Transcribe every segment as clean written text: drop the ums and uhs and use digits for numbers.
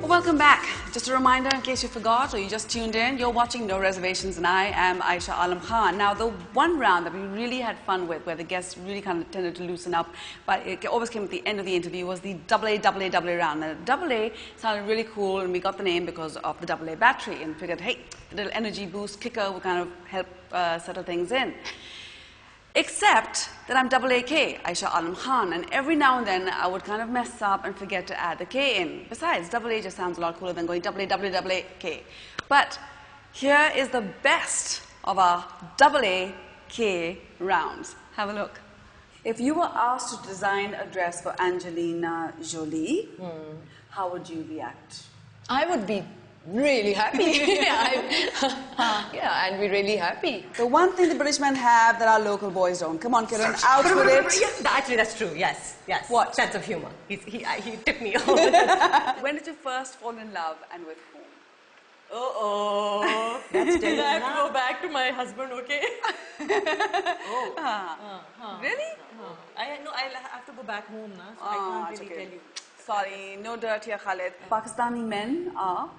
Welcome back. Just a reminder, in case you forgot or you just tuned in, you're watching No Reservations and I am Ayeshah Alam. Now, the one round that we really had fun with, where the guests really kind of tended to loosen up, but it always came at the end of the interview, was the AA round. Now, AA sounded really cool, and we got the name because of the AA battery, and figured, hey, the little energy boost kicker will kind of help settle things in. Except that I'm AAK, Ayeshah Alam Khan, and every now and then I would kind of mess up and forget to add the K in. Besides, AA just sounds a lot cooler than going AAK. But here is the best of our AAK rounds. Have a look. If you were asked to design a dress for Angelina Jolie, how would you react? I would be really happy. Yeah, I'd be really happy. The one thing the British men have that our local boys don't. Come on, Kiran, out with it. Yes, actually, that's true. Yes, yes. What? Sense of humor. He took me on. When did you first fall in love and with whom? Uh-oh. That's still I have to go back to my husband, okay? Really? I'll have to go back home now, so I can't really tell you. Sorry, no dirt here, Khalid. Pakistani men are...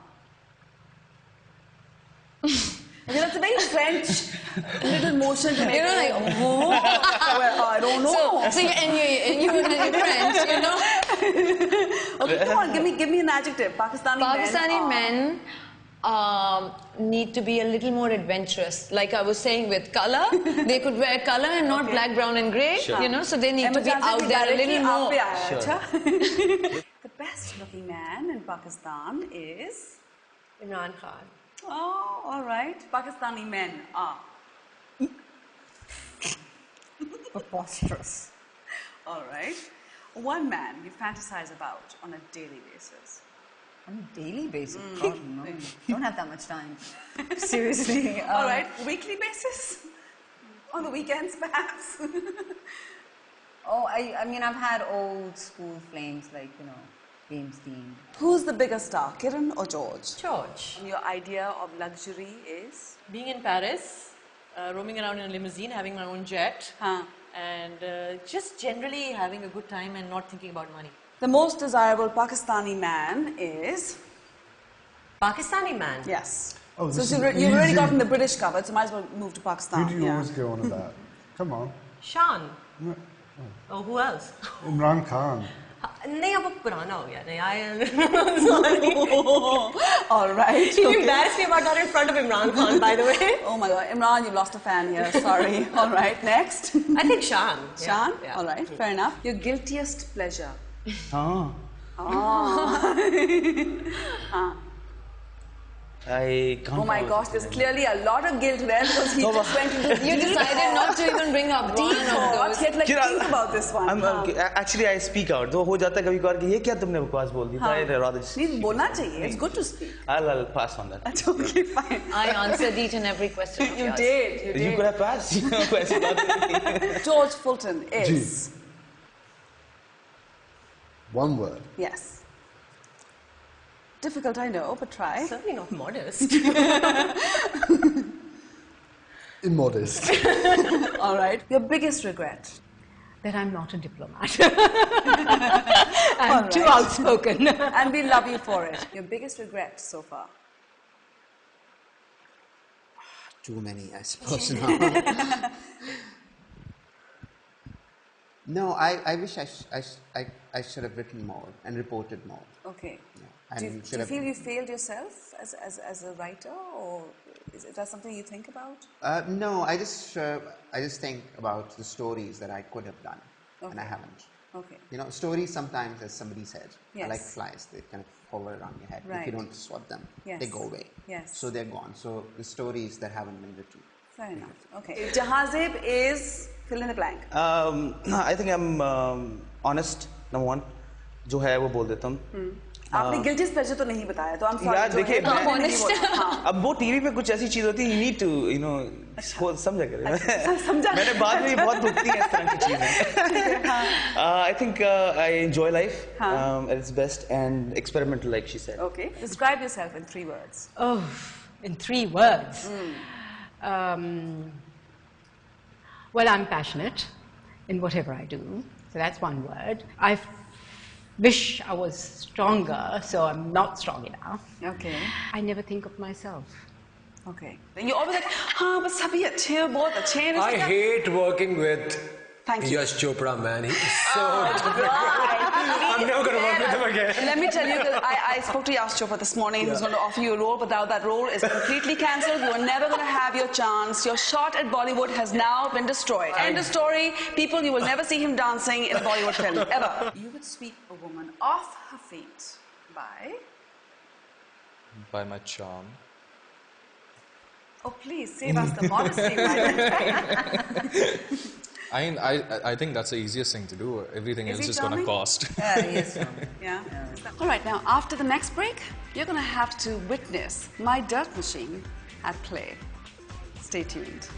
Okay, that's a very French little motion to make. You know, like, oh. Well, I don't know. So you're French, you know? Okay, come on, give me an adjective. Pakistani men need to be a little more adventurous. Like I was saying with color, they could wear color and not black, brown and grey, you know, so they need to be out there a little more. Sure. The best looking man in Pakistan is... Imran Khan. Oh, all right. Pakistani men are... Preposterous. All right. One man you fantasize about on a daily basis. On a daily basis? God, no. Don't have that much time. Seriously. All right. Weekly basis? On the weekends, perhaps? Oh, I mean, I've had old school flames like, you know, James Dean. Who's the bigger star, Kiran or George? George. And your idea of luxury is? Being in Paris, roaming around in a limousine, having my own jet, and just generally having a good time and not thinking about money. The most desirable Pakistani man is? Pakistani man? Yes. Oh, so you've already gotten the British covered, so might as well move to Pakistan. Who do you always go on about? Come on. Shan. No. Oh, who else? Imran Khan. नहीं अब पुराना हो गया नहीं All right. You embarrassed me about that in front of Imran Khan, by the way. Oh my God, Imran, you've lost a fan here. Sorry. All right, next. I think Shan. Shan? Yeah. All right, fair enough. Your guiltiest pleasure? I can't. Oh my gosh, there's clearly a lot of guilt there because he just went into You decided not to even bring up one of those. He had like think about this one. Actually, I speak out. तो हो जाता है कभी-कभार कि ये क्या तुमने बकवास बोल दी? So I rather just. नहीं बोलना चाहिए. It's good to speak. I'll pass on that. That's okay, fine. I answered each and every question. You did. You could have passed. ऐसी बात नहीं. George Fulton is. One word. Yes. Difficult, I know, but try. Certainly not modest. Immodest. All right. Your biggest regret? That I'm not a diplomat. I'm too outspoken. And we love you for it. Your biggest regret so far? Too many, I suppose. No, no, I wish I should have written more and reported more. Okay. Yeah. Do you feel you failed yourself as a writer, or is that something you think about? No, I just think about the stories that I could have done, and I haven't. Okay. You know, stories sometimes, as somebody said, Yes. are like flies. They kind of hover around your head. Right. If you don't swat them, they go away. Yes. So they're gone. So the stories that haven't been written. Fair enough. Okay. Jahazib is fill in the blank. I think I'm honest. Number one, जो है वो बोल देता हूँ. आपने guilty pleasure तो नहीं बताया, तो I'm sorry. यार देखिए, honest. अब वो टीवी पे कुछ ऐसी चीज होती है, you need to, you know, समझा कर. समझा. मैंने बाद में बहुत भुगती हैं इस तरह की चीजें. I think I enjoy life at its best and experimental, like she said. Okay. Describe yourself in 3 words. Oh, in 3 words. Well, I'm passionate in whatever I do. So that's one word. wish I was stronger, so I'm not strong enough. Okay. I never think of myself. Okay. And you're always like, but sabhi achhe ho, bahut achhe hain. I hate working with Thank you. Yash Chopra, man. He's so difficult. I'm never going to work with him again. Let me tell you, because I spoke to Yash Chopra this morning. He was going to offer you a role, but now that role is completely cancelled. You are never going to have your chance. Your shot at Bollywood has now been destroyed. End of story. People, you will never see him dancing in a Bollywood film, ever. You would sweep a woman off her feet by? By my charm. Oh, please, save us the modesty. I think that's the easiest thing to do. Everything else is going to cost. Yes. Yeah. All right, now after the next break, you're going to have to witness my dirt machine at play. Stay tuned.